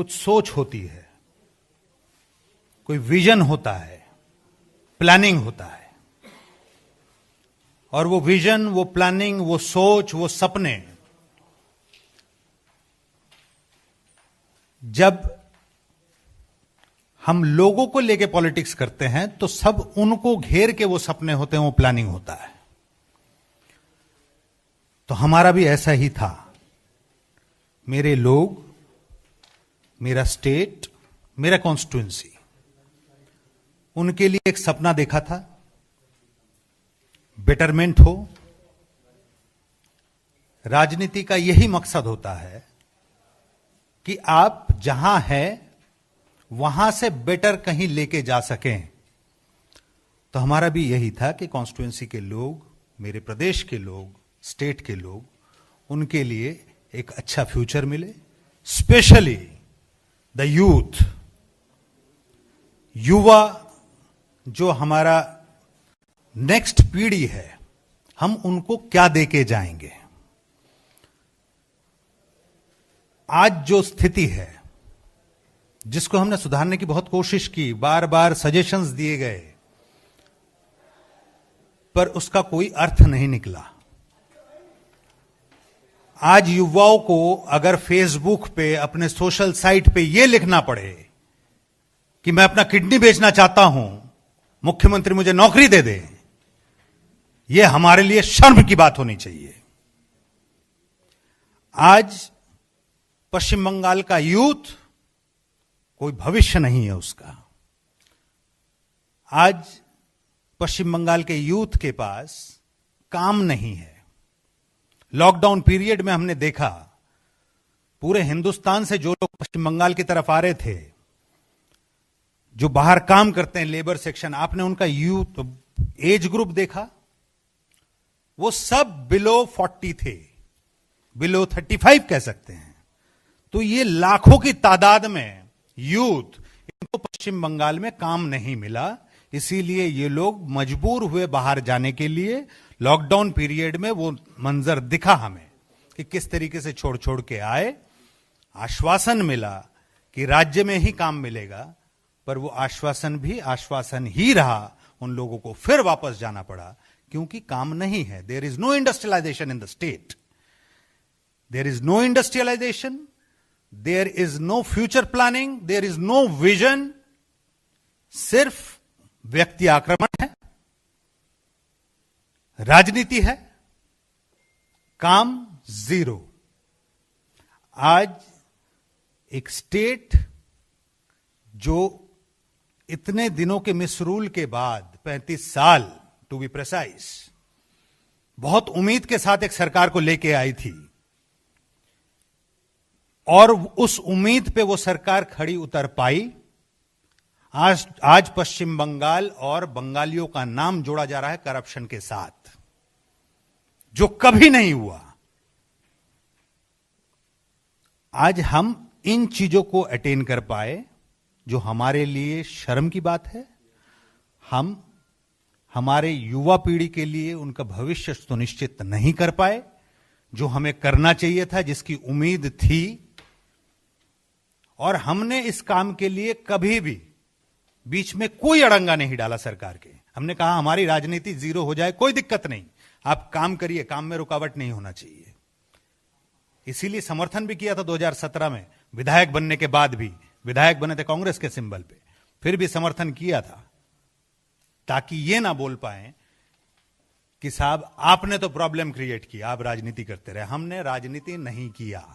कुछ सोच होती है, कोई विजन होता है, प्लानिंग होता है। और वो विजन, वो प्लानिंग, वो सोच, वो सपने जब हम लोगों को लेके पॉलिटिक्स करते हैं तो सब उनको घेर के वो सपने होते हैं, वो प्लानिंग होता है। तो हमारा भी ऐसा ही था। मेरे लोग, मेरा स्टेट, मेरा कॉन्स्टिट्यूएंसी, उनके लिए एक सपना देखा था, बेटरमेंट हो। राजनीति का यही मकसद होता है कि आप जहां हैं वहां से बेटर कहीं लेके जा सकें। तो हमारा भी यही था कि कॉन्स्टिट्यूएंसी के लोग, मेरे प्रदेश के लोग, स्टेट के लोग, उनके लिए एक अच्छा फ्यूचर मिले। स्पेशली द यूथ, युवा जो हमारा नेक्स्ट पीढ़ी है, हम उनको क्या देके जाएंगे। आज जो स्थिति है, जिसको हमने सुधारने की बहुत कोशिश की, बार बार सजेशंस दिए गए, पर उसका कोई अर्थ नहीं निकला। आज युवाओं को अगर फेसबुक पे, अपने सोशल साइट पे यह लिखना पड़े कि मैं अपना किडनी बेचना चाहता हूं, मुख्यमंत्री मुझे नौकरी दे दे, यह हमारे लिए शर्म की बात होनी चाहिए। आज पश्चिम बंगाल का यूथ, कोई भविष्य नहीं है उसका। आज पश्चिम बंगाल के यूथ के पास काम नहीं है। लॉकडाउन पीरियड में हमने देखा, पूरे हिंदुस्तान से जो लोग पश्चिम बंगाल की तरफ आ रहे थे, जो बाहर काम करते हैं, लेबर सेक्शन, आपने उनका यूथ एज ग्रुप देखा, वो सब बिलो 40 थे, बिलो 35 कह सकते हैं। तो ये लाखों की तादाद में यूथ, इनको पश्चिम बंगाल में काम नहीं मिला, इसीलिए ये लोग मजबूर हुए बाहर जाने के लिए। लॉकडाउन पीरियड में वो मंजर दिखा हमें कि किस तरीके से छोड़ छोड़ के आए। आश्वासन मिला कि राज्य में ही काम मिलेगा, पर वो आश्वासन भी आश्वासन ही रहा। उन लोगों को फिर वापस जाना पड़ा क्योंकि काम नहीं है। There is no industrialization in the state, there is no industrialization, there is no future planning, there is no vision. सिर्फ व्यक्ति आक्रमण है, राजनीति है, काम जीरो। आज एक स्टेट जो इतने दिनों के मिसरूल के बाद, 35 साल टू बी प्रिसाइज, बहुत उम्मीद के साथ एक सरकार को लेके आई थी, और उस उम्मीद पे वो सरकार खड़ी उतर पाई। आज पश्चिम बंगाल और बंगालियों का नाम जोड़ा जा रहा है करप्शन के साथ, जो कभी नहीं हुआ। आज हम इन चीजों को अटेन कर पाए, जो हमारे लिए शर्म की बात है। हम हमारे युवा पीढ़ी के लिए उनका भविष्य सुनिश्चित नहीं कर पाए, जो हमें करना चाहिए था, जिसकी उम्मीद थी। और हमने इस काम के लिए कभी भी बीच में कोई अड़ंगा नहीं डाला सरकार के। हमने कहा हमारी राजनीति जीरो हो जाए, कोई दिक्कत नहीं, आप काम करिए, काम में रुकावट नहीं होना चाहिए। इसीलिए समर्थन भी किया था 2017 में, विधायक बनने के बाद भी। विधायक बने थे कांग्रेस के सिंबल पे, फिर भी समर्थन किया था, ताकि ये ना बोल पाए कि साहब आपने तो प्रॉब्लम क्रिएट किया, आप राजनीति करते रहे। हमने राजनीति नहीं किया,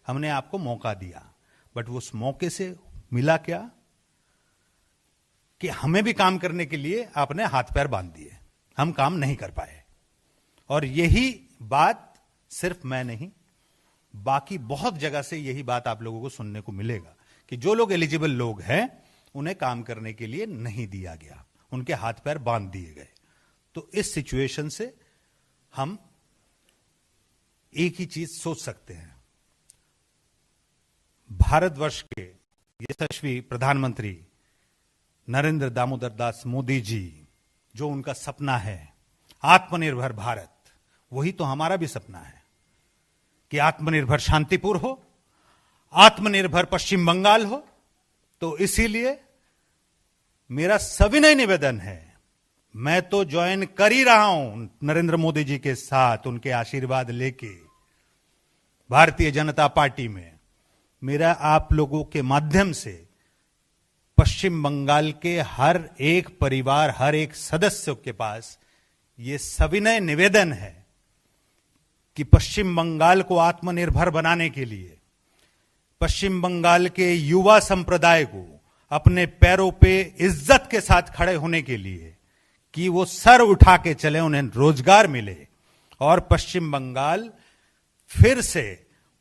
हमने आपको मौका दिया, बट उस मौके से मिला क्या कि हमें भी काम करने के लिए आपने हाथ पैर बांध दिए, हम काम नहीं कर पाए। और यही बात सिर्फ मैं नहीं, बाकी बहुत जगह से यही बात आप लोगों को सुनने को मिलेगा कि जो लोग एलिजिबल लोग हैं उन्हें काम करने के लिए नहीं दिया गया, उनके हाथ पैर बांध दिए गए। तो इस सिचुएशन से हम एक ही चीज सोच सकते हैं, भारतवर्ष के यशस्वी प्रधानमंत्री नरेंद्र दामोदर दास मोदी जी, जो उनका सपना है आत्मनिर्भर भारत, वही तो हमारा भी सपना है कि आत्मनिर्भर शांतिपुर हो, आत्मनिर्भर पश्चिम बंगाल हो। तो इसीलिए मेरा सविनय निवेदन है, मैं तो ज्वाइन कर ही रहा हूं नरेंद्र मोदी जी के साथ, उनके आशीर्वाद लेके भारतीय जनता पार्टी में। मेरा आप लोगों के माध्यम से पश्चिम बंगाल के हर एक परिवार, हर एक सदस्य के पास यह सविनय निवेदन है कि पश्चिम बंगाल को आत्मनिर्भर बनाने के लिए, पश्चिम बंगाल के युवा संप्रदाय को अपने पैरों पे इज्जत के साथ खड़े होने के लिए, कि वो सर उठा के चले, उन्हें रोजगार मिले और पश्चिम बंगाल फिर से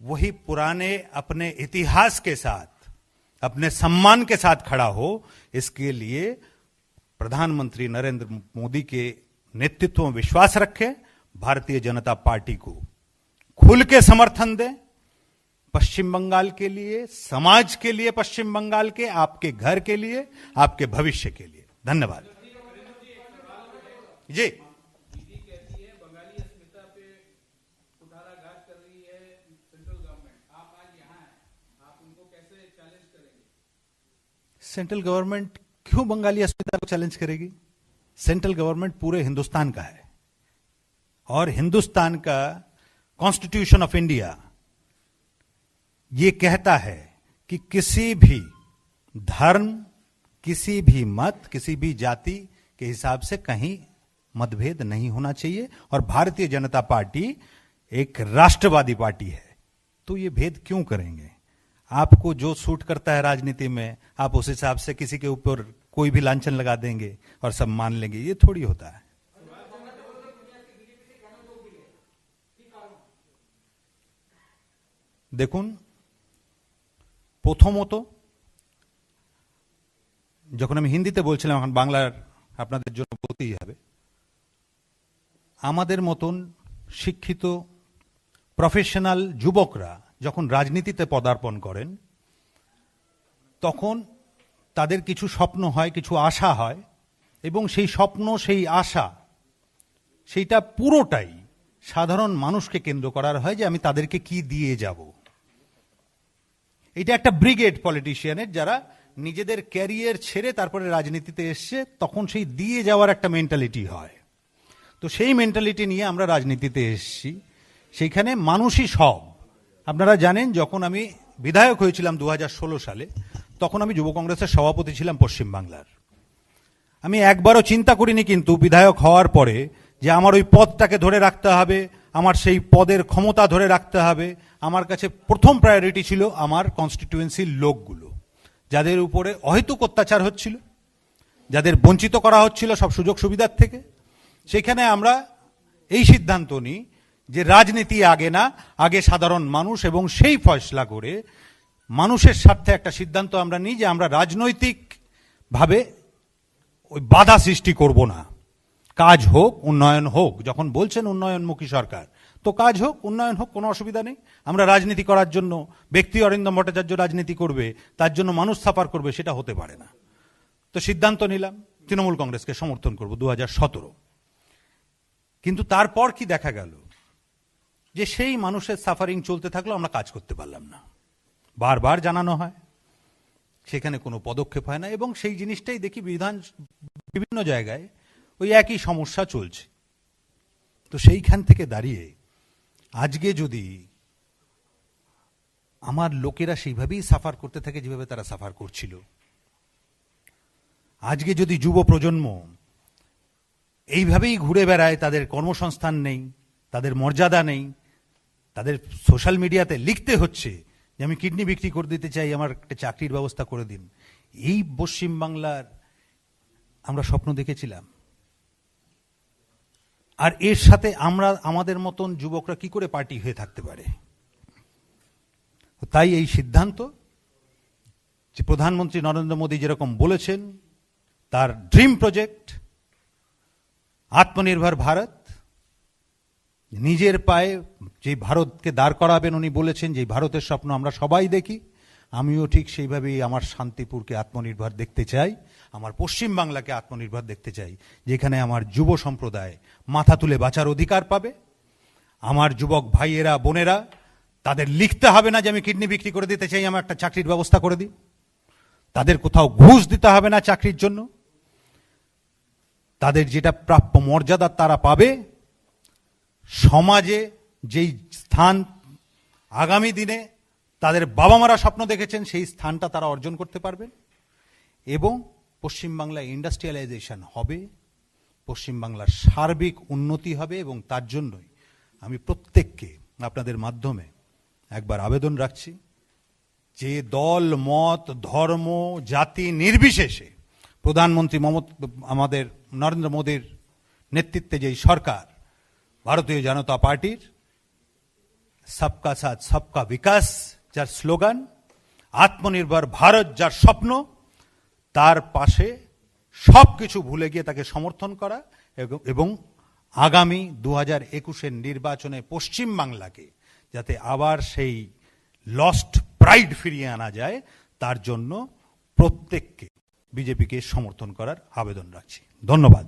वही पुराने अपने इतिहास के साथ, अपने सम्मान के साथ खड़ा हो। इसके लिए प्रधानमंत्री नरेंद्र मोदी के नेतृत्व में विश्वास रखें, भारतीय जनता पार्टी को खुल के समर्थन दें, पश्चिम बंगाल के लिए, समाज के लिए, पश्चिम बंगाल के, आपके घर के लिए, आपके भविष्य के लिए। धन्यवाद जी। दीदी कहती है बंगाली अस्मिता पे कुठाराघात कर रही है सेंट्रल गवर्नमेंट, आप आज यहाँ हैं, आप उनको कैसे चैलेंज करेंगे? सेंट्रल गवर्नमेंट क्यों बंगाली अस्मिता को चैलेंज करेगी? सेंट्रल गवर्नमेंट पूरे हिंदुस्तान का है और हिंदुस्तान का कॉन्स्टिट्यूशन ऑफ इंडिया ये कहता है कि किसी भी धर्म, किसी भी मत, किसी भी जाति के हिसाब से कहीं मतभेद नहीं होना चाहिए। और भारतीय जनता पार्टी एक राष्ट्रवादी पार्टी है, तो ये भेद क्यों करेंगे? आपको जो सूट करता है राजनीति में, आप उस हिसाब से किसी के ऊपर कोई भी लांछन लगा देंगे और सब मान लेंगे, ये थोड़ी होता है। দেখুন, প্রথমত যখন আমি হিন্দিতে বলছিলাম, এখন বাংলার আপনাদের জন্য বলতেই হবে, আমাদের মতন শিক্ষিত প্রফেশনাল যুবকরা যখন রাজনীতিতে পদার্পণ করেন, তখন তাদের কিছু স্বপ্ন হয়, কিছু আশা হয়, এবং সেই স্বপ্ন, সেই আশা, সেইটা পুরোটাই সাধারণ মানুষকে কেন্দ্র করার হয় যে আমি তাদেরকে কি দিয়ে যাব। এটা একটা ব্রিগেড পলিটিশিয়ানের, যারা নিজেদের ক্যারিয়ার ছেড়ে তারপরে রাজনীতিতে এসছে, তখন সেই দিয়ে যাওয়ার একটা মেন্টালিটি হয়। তো সেই মেন্টালিটি নিয়ে আমরা রাজনীতিতে এসেছি। সেইখানে মানুষই সব। আপনারা জানেন, যখন আমি বিধায়ক হয়েছিলাম 2016 সালে, তখন আমি যুব কংগ্রেসের সভাপতি ছিলাম পশ্চিম বাংলার। আমি একবারও চিন্তা করিনি কিন্তু বিধায়ক হওয়ার পরে যে আমার ওই পদটাকে ধরে রাখতে হবে, আমার সেই পদের ক্ষমতা ধরে রাখতে হবে। আমার কাছে প্রথম প্রায়োরিটি ছিল আমার কনস্টিটিউয়েন্সির লোকগুলো, যাদের উপরে অহেতুক অত্যাচার হচ্ছিল, যাদের বঞ্চিত করা হচ্ছিল সব সুযোগ সুবিধার থেকে। সেখানে আমরা এই সিদ্ধান্ত নিই যে রাজনীতি আগে না, আগে সাধারণ মানুষ, এবং সেই ফয়সলা করে মানুষের স্বার্থে একটা সিদ্ধান্ত আমরা নিই যে আমরা রাজনৈতিক ভাবে ওই বাধা সৃষ্টি করব না। কাজ হোক, উন্নয়ন হোক। যখন বলছেন উন্নয়নমুখী সরকার, তো কাজ হোক, উন্নয়ন হোক, কোনো অসুবিধা নেই। আমরা রাজনীতি করার জন্য ব্যক্তি অরিন্দম ভট্টাচার্য রাজনীতি করবে, তার জন্য মানুষ সাফার করবে, সেটা হতে পারে না। তো সিদ্ধান্ত নিলাম তৃণমূল কংগ্রেসকে সমর্থন করব 2017। কিন্তু তারপর কি দেখা গেল যে সেই মানুষের সাফারিং চলতে থাকলো, আমরা কাজ করতে পারলাম না। বারবার জানানো হয়, সেখানে কোনো পদক্ষেপ হয় না, এবং সেই জিনিসটাই দেখি বিভিন্ন জায়গায় ওই একই সমস্যা চলছে। তো সেইখান থেকে দাঁড়িয়ে আজকে যদি আমার লোকেরা সেইভাবেই সাফার করতে থাকে যেভাবে তারা সাফার করছিল, আজকে যদি যুব প্রজন্ম এইভাবেই ঘুরে বেড়ায়, তাদের কর্মসংস্থান নেই, তাদের মর্যাদা নেই, তাদের সোশ্যাল মিডিয়াতে লিখতে হচ্ছে যে আমি কিডনি বিক্রি করে দিতে চাই, আমার একটা চাকরির ব্যবস্থা করে দিন, এই পশ্চিম বাংলার আমরা স্বপ্ন দেখেছিলাম। আর এর সাথে আমরা আমাদের মতন যুবকরা কি করে পার্টি হয়ে থাকতে পারে? তাই এই সিদ্ধান্ত যে প্রধানমন্ত্রী নরেন্দ্র মোদী যেরকম বলেছেন, তার ড্রিম প্রজেক্ট আত্মনির্ভর ভারত, নিজের পায়ে যে ভারতকে দাঁড় করাবেন উনি বলেছেন, যে ভারতের স্বপ্ন আমরা সবাই দেখি, আমিও ঠিক সেইভাবেই আমার শান্তিপুরকে আত্মনির্ভর দেখতে চাই, আমার পশ্চিম বাংলাকে আত্মনির্ভর দেখতে চাই, যেখানে আমার যুব সম্প্রদায় মাথা তুলে বাঁচার অধিকার পাবে, আমার যুবক ভাইয়েরা বোনেরা তাদের লিখতে হবে না যে আমি কিডনি বিক্রি করে দিতে চাই, আমার একটা চাকরির ব্যবস্থা করে দিই। তাদের কোথাও ঘুষ দিতে হবে না চাকরির জন্য। তাদের যেটা প্রাপ্য মর্যাদা তারা পাবে। সমাজে যেই স্থান আগামী দিনে তাদের বাবা মারা স্বপ্ন দেখেছেন সেই স্থানটা তারা অর্জন করতে পারবেন। এবং পশ্চিমবাংলায় ইন্ডাস্ট্রিয়ালাইজেশন হবে, পশ্চিমবাংলার সার্বিক উন্নতি হবে। এবং তার জন্যই আমি প্রত্যেককে আপনাদের মাধ্যমে একবার আবেদন রাখছি, যে দল মত ধর্ম জাতি নির্বিশেষে প্রধানমন্ত্রী আমাদের নরেন্দ্র মোদীর নেতৃত্বে যেই সরকার, ভারতীয় জনতা পার্টির সবকা সাথ সবকা বিকাশ যার স্লোগান, আত্মনির্ভর ভারত যার স্বপ্ন, তার পাশে সবকিছু ভুলে গিয়ে তাকে সমর্থন করা এবং আগামী 2021-এর নির্বাচনে পশ্চিমবাংলাকে যাতে আবার সেই লস্ট প্রাইড ফিরিয়ে আনা যায়, তার জন্য প্রত্যেককে বিজেপিকে সমর্থন করার আবেদন রাখছি। ধন্যবাদ।